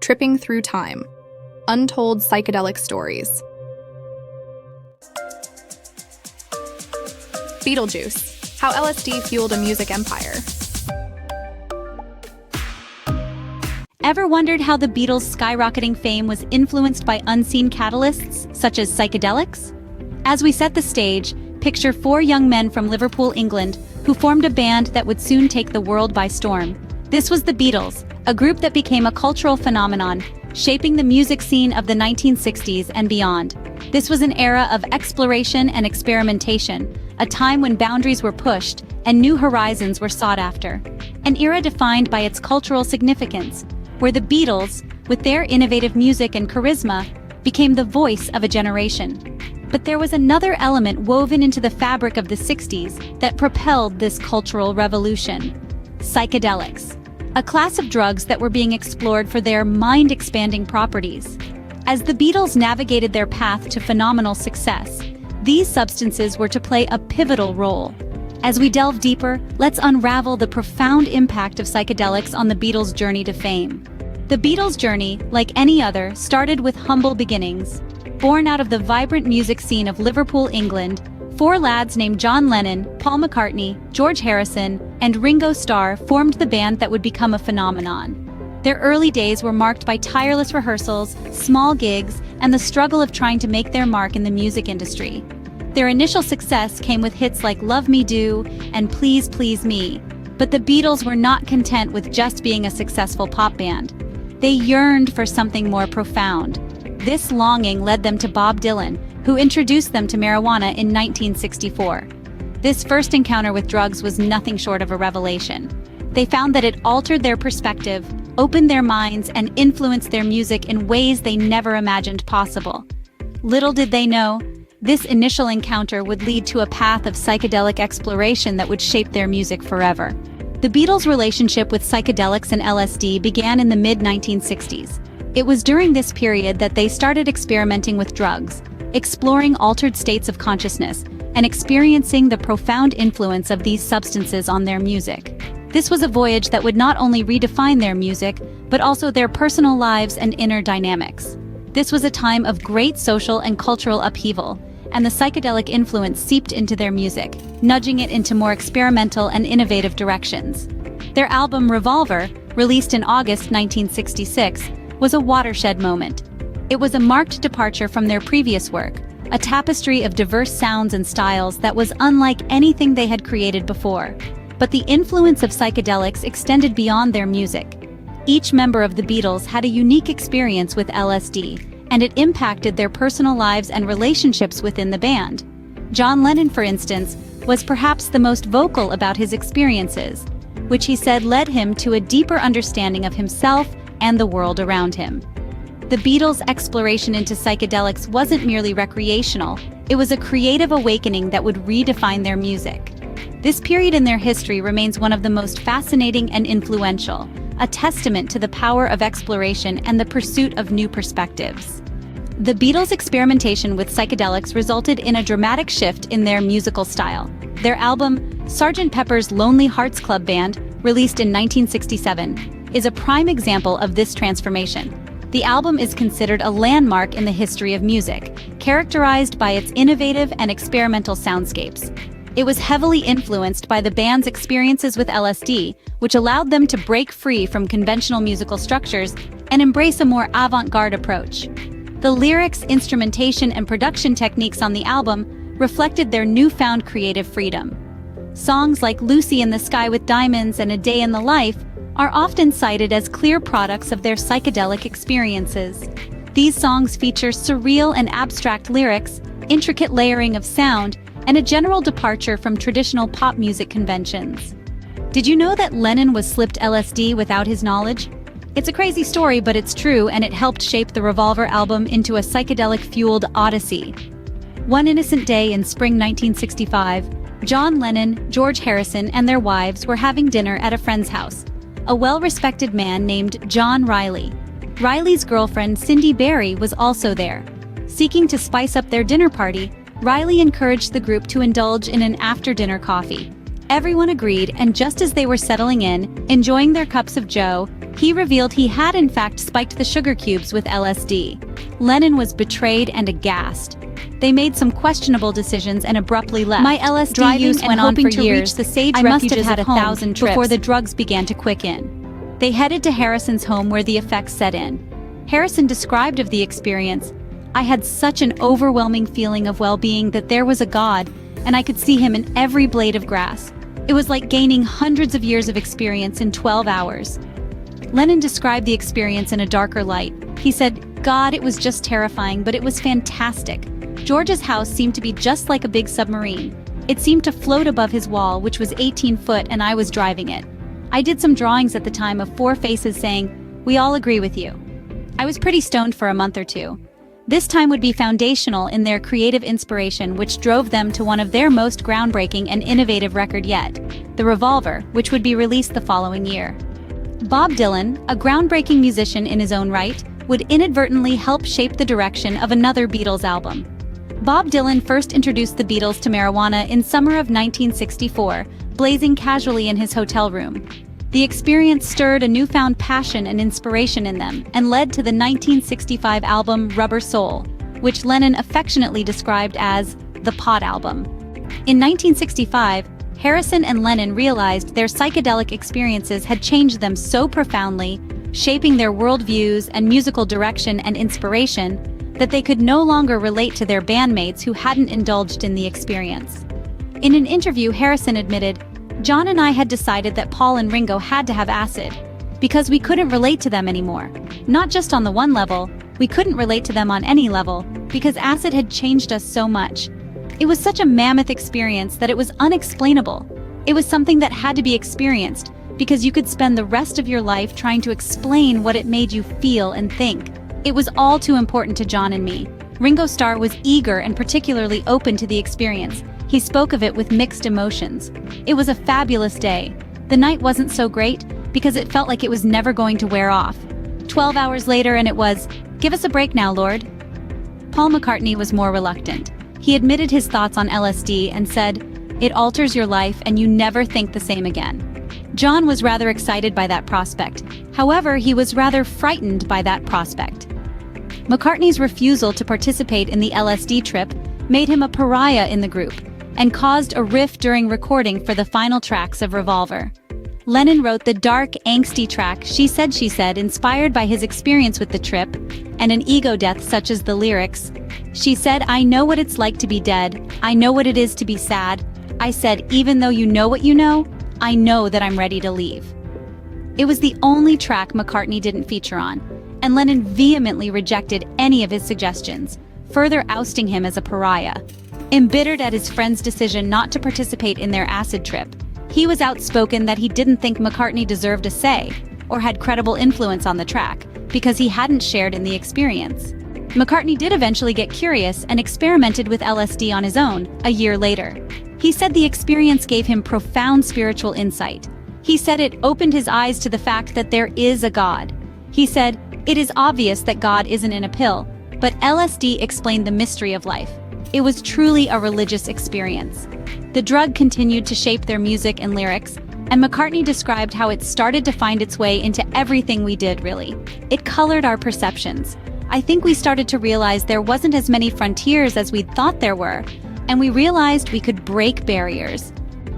Tripping Through Time, Untold Psychedelic Stories. Beatle-Juice, How LSD Fueled a Music Empire. Ever wondered how the Beatles' skyrocketing fame was influenced by unseen catalysts, such as psychedelics? As we set the stage, picture 4 young men from Liverpool, England, who formed a band that would soon take the world by storm. This was the Beatles, a group that became a cultural phenomenon, shaping the music scene of the 1960s and beyond. This was an era of exploration and experimentation, a time when boundaries were pushed and new horizons were sought after. An era defined by its cultural significance, where the Beatles, with their innovative music and charisma, became the voice of a generation. But there was another element woven into the fabric of the 60s that propelled this cultural revolution: psychedelics, a class of drugs that were being explored for their mind-expanding properties. As the Beatles navigated their path to phenomenal success, these substances were to play a pivotal role. As we delve deeper, let's unravel the profound impact of psychedelics on the Beatles' journey to fame. The Beatles' journey, like any other, started with humble beginnings. Born out of the vibrant music scene of Liverpool, England, 4 lads named John Lennon, Paul McCartney, George Harrison, and Ringo Starr formed the band that would become a phenomenon. Their early days were marked by tireless rehearsals, small gigs, and the struggle of trying to make their mark in the music industry. Their initial success came with hits like Love Me Do and Please Please Me, but the Beatles were not content with just being a successful pop band. They yearned for something more profound. This longing led them to Bob Dylan, who introduced them to marijuana in 1964. This first encounter with drugs was nothing short of a revelation. They found that it altered their perspective, opened their minds, and influenced their music in ways they never imagined possible. Little did they know, this initial encounter would lead to a path of psychedelic exploration that would shape their music forever. The Beatles' relationship with psychedelics and LSD began in the mid-1960s. It was during this period that they started experimenting with drugs, exploring altered states of consciousness, and experiencing the profound influence of these substances on their music. This was a voyage that would not only redefine their music, but also their personal lives and inner dynamics. This was a time of great social and cultural upheaval, and the psychedelic influence seeped into their music, nudging it into more experimental and innovative directions. Their album Revolver, released in August 1966, was a watershed moment. It was a marked departure from their previous work, a tapestry of diverse sounds and styles that was unlike anything they had created before. But the influence of psychedelics extended beyond their music. Each member of the Beatles had a unique experience with LSD, and it impacted their personal lives and relationships within the band. John Lennon, for instance, was perhaps the most vocal about his experiences, which he said led him to a deeper understanding of himself and the world around him. The Beatles' exploration into psychedelics wasn't merely recreational, it was a creative awakening that would redefine their music. This period in their history remains one of the most fascinating and influential, a testament to the power of exploration and the pursuit of new perspectives. The Beatles' experimentation with psychedelics resulted in a dramatic shift in their musical style. Their album, Sgt. Pepper's Lonely Hearts Club Band, released in 1967, is a prime example of this transformation. The album is considered a landmark in the history of music, characterized by its innovative and experimental soundscapes. It was heavily influenced by the band's experiences with LSD, which allowed them to break free from conventional musical structures and embrace a more avant-garde approach. The lyrics, instrumentation, and production techniques on the album reflected their newfound creative freedom. Songs like Lucy in the Sky with Diamonds and A Day in the Life are often cited as clear products of their psychedelic experiences. These songs feature surreal and abstract lyrics, intricate layering of sound, and a general departure from traditional pop music conventions. Did you know that Lennon was slipped LSD without his knowledge? It's a crazy story, but it's true, and it helped shape the Revolver album into a psychedelic-fueled odyssey. One innocent day in spring 1965, John Lennon, George Harrison, and their wives were having dinner at a friend's house. A well-respected man named John Riley. Riley's girlfriend, Cindy Barry, was also there. Seeking to spice up their dinner party, Riley encouraged the group to indulge in an after-dinner coffee. Everyone agreed, and just as they were settling in, enjoying their cups of joe, he revealed he had in fact spiked the sugar cubes with LSD. Lennon was betrayed and aghast. They made some questionable decisions and abruptly left. My LSD use went on for years. The sage refuges had 1,000 trips before the drugs began to quicken. They headed to Harrison's home where the effects set in. Harrison described of the experience, "I had such an overwhelming feeling of well-being that there was a God, and I could see him in every blade of grass. It was like gaining hundreds of years of experience in 12 hours. Lennon described the experience in a darker light. He said, "God, it was just terrifying, but it was fantastic. George's house seemed to be just like a big submarine. It seemed to float above his wall, which was 18 foot, and I was driving it. I did some drawings at the time of 4 faces saying, 'We all agree with you.' I was pretty stoned for a month or two. This time would be foundational in their creative inspiration, which drove them to one of their most groundbreaking and innovative record yet, the Revolver, which would be released the following year." Bob Dylan, a groundbreaking musician in his own right, would inadvertently help shape the direction of another Beatles album. Bob Dylan first introduced the Beatles to marijuana in summer of 1964, blazing casually in his hotel room. The experience stirred a newfound passion and inspiration in them and led to the 1965 album Rubber Soul, which Lennon affectionately described as the pot album. In 1965, Harrison and Lennon realized their psychedelic experiences had changed them so profoundly, shaping their worldviews and musical direction and inspiration, that they could no longer relate to their bandmates who hadn't indulged in the experience. In an interview, Harrison admitted, "John and I had decided that Paul and Ringo had to have acid, because we couldn't relate to them anymore. Not just on the one level, we couldn't relate to them on any level, because acid had changed us so much. It was such a mammoth experience that it was unexplainable. It was something that had to be experienced, because you could spend the rest of your life trying to explain what it made you feel and think. It was all too important to John and me." Ringo Starr was eager and particularly open to the experience. He spoke of it with mixed emotions. "It was a fabulous day. The night wasn't so great, because it felt like it was never going to wear off. 12 hours later and it was, 'Give us a break now, Lord.'" Paul McCartney was more reluctant. He admitted his thoughts on LSD and said, "It alters your life and you never think the same again." John was rather excited by that prospect. However, he was rather frightened by that prospect. McCartney's refusal to participate in the LSD trip made him a pariah in the group and caused a rift during recording for the final tracks of Revolver. Lennon wrote the dark, angsty track She Said, inspired by his experience with the trip and an ego death such as the lyrics, "She said, I know what it's like to be dead. I know what it is to be sad. I said, even though you know what you know, I know that I'm ready to leave." It was the only track McCartney didn't feature on, and Lennon vehemently rejected any of his suggestions, further ousting him as a pariah. Embittered at his friend's decision not to participate in their acid trip, he was outspoken that he didn't think McCartney deserved a say or had credible influence on the track because he hadn't shared in the experience. McCartney did eventually get curious and experimented with LSD on his own a year later. He said the experience gave him profound spiritual insight. He said it opened his eyes to the fact that there is a God. He said, "It is obvious that God isn't in a pill, but LSD explained the mystery of life. It was truly a religious experience." The drug continued to shape their music and lyrics, and McCartney described how it started to find its way into everything we did, really. "It colored our perceptions. I think we started to realize there wasn't as many frontiers as we'd thought there were, and we realized we could break barriers."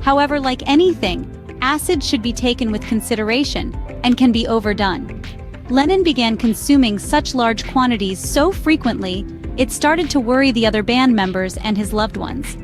However, like anything, acid should be taken with consideration and can be overdone. Lennon began consuming such large quantities so frequently, it started to worry the other band members and his loved ones.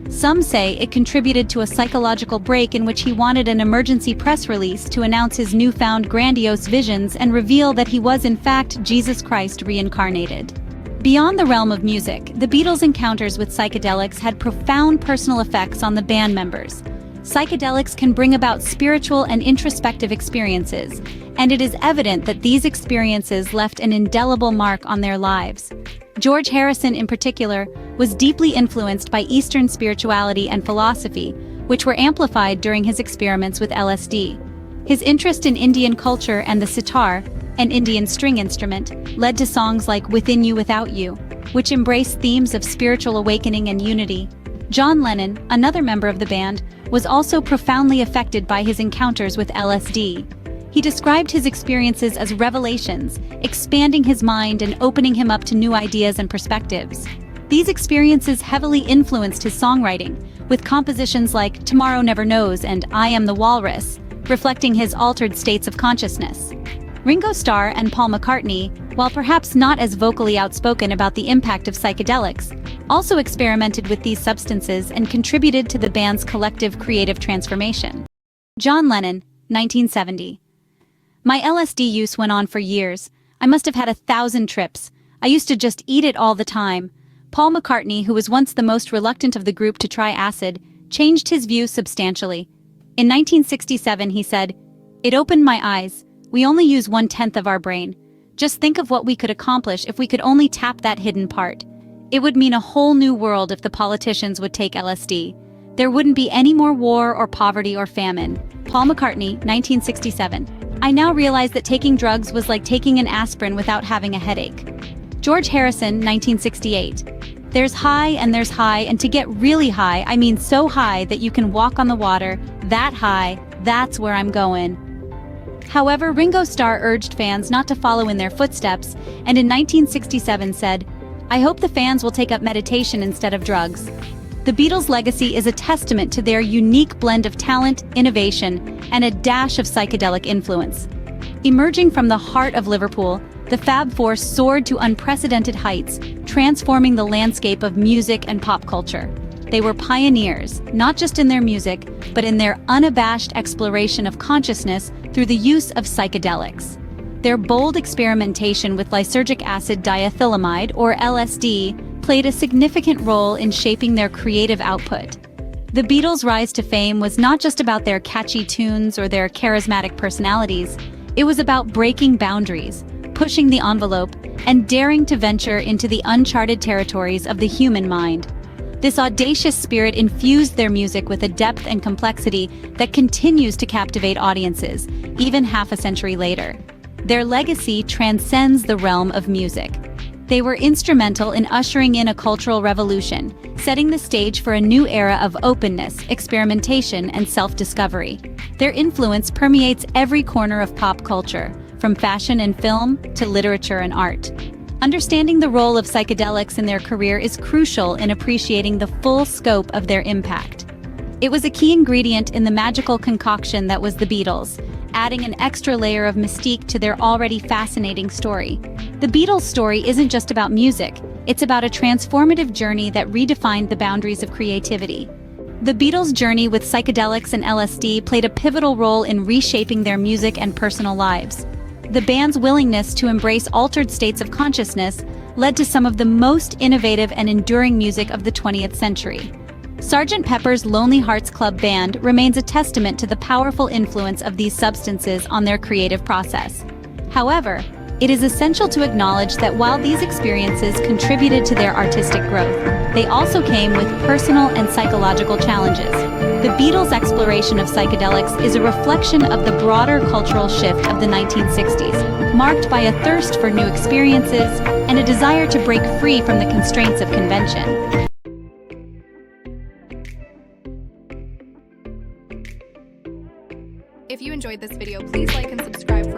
Some say it contributed to a psychological break in which he wanted an emergency press release to announce his newfound grandiose visions and reveal that he was in fact Jesus Christ reincarnated. Beyond the realm of music, the Beatles' encounters with psychedelics had profound personal effects on the band members. Psychedelics can bring about spiritual and introspective experiences, and it is evident that these experiences left an indelible mark on their lives. George Harrison, in particular, was deeply influenced by Eastern spirituality and philosophy, which were amplified during his experiments with LSD. His interest in Indian culture and the sitar, an Indian string instrument, led to songs like Within You Without You, which embraced themes of spiritual awakening and unity. John Lennon, another member of the band, was also profoundly affected by his encounters with LSD. He described his experiences as revelations, expanding his mind and opening him up to new ideas and perspectives. These experiences heavily influenced his songwriting, with compositions like Tomorrow Never Knows and I Am the Walrus, reflecting his altered states of consciousness. Ringo Starr and Paul McCartney, while perhaps not as vocally outspoken about the impact of psychedelics, also experimented with these substances and contributed to the band's collective creative transformation. John Lennon, 1970. My LSD use went on for years. I must have had 1,000 trips. I used to just eat it all the time. Paul McCartney, who was once the most reluctant of the group to try acid, changed his view substantially. In 1967, he said, "It opened my eyes. We only use 1/10 of our brain. Just think of what we could accomplish if we could only tap that hidden part. It would mean a whole new world if the politicians would take LSD. There wouldn't be any more war or poverty or famine." Paul McCartney, 1967. I now realize that taking drugs was like taking an aspirin without having a headache. George Harrison, 1968. There's high, and to get really high, I mean so high that you can walk on the water, that high, that's where I'm going. However, Ringo Starr urged fans not to follow in their footsteps, and in 1967 said, "I hope the fans will take up meditation instead of drugs." The Beatles' legacy is a testament to their unique blend of talent, innovation, and a dash of psychedelic influence. Emerging from the heart of Liverpool, the Fab Four soared to unprecedented heights, transforming the landscape of music and pop culture. They were pioneers, not just in their music, but in their unabashed exploration of consciousness through the use of psychedelics. Their bold experimentation with lysergic acid diethylamide, or LSD, played a significant role in shaping their creative output. The Beatles' rise to fame was not just about their catchy tunes or their charismatic personalities. It was about breaking boundaries, pushing the envelope, and daring to venture into the uncharted territories of the human mind. This audacious spirit infused their music with a depth and complexity that continues to captivate audiences, even half a century later. Their legacy transcends the realm of music. They were instrumental in ushering in a cultural revolution, setting the stage for a new era of openness, experimentation, and self-discovery. Their influence permeates every corner of pop culture, from fashion and film to literature and art. Understanding the role of psychedelics in their career is crucial in appreciating the full scope of their impact. It was a key ingredient in the magical concoction that was the Beatles, adding an extra layer of mystique to their already fascinating story. The Beatles' story isn't just about music, it's about a transformative journey that redefined the boundaries of creativity. The Beatles' journey with psychedelics and LSD played a pivotal role in reshaping their music and personal lives. The band's willingness to embrace altered states of consciousness led to some of the most innovative and enduring music of the 20th century. Sgt. Pepper's Lonely Hearts Club Band remains a testament to the powerful influence of these substances on their creative process. However, it is essential to acknowledge that while these experiences contributed to their artistic growth, they also came with personal and psychological challenges. The Beatles' exploration of psychedelics is a reflection of the broader cultural shift of the 1960s, marked by a thirst for new experiences and a desire to break free from the constraints of convention. If you enjoyed this video, please like and subscribe.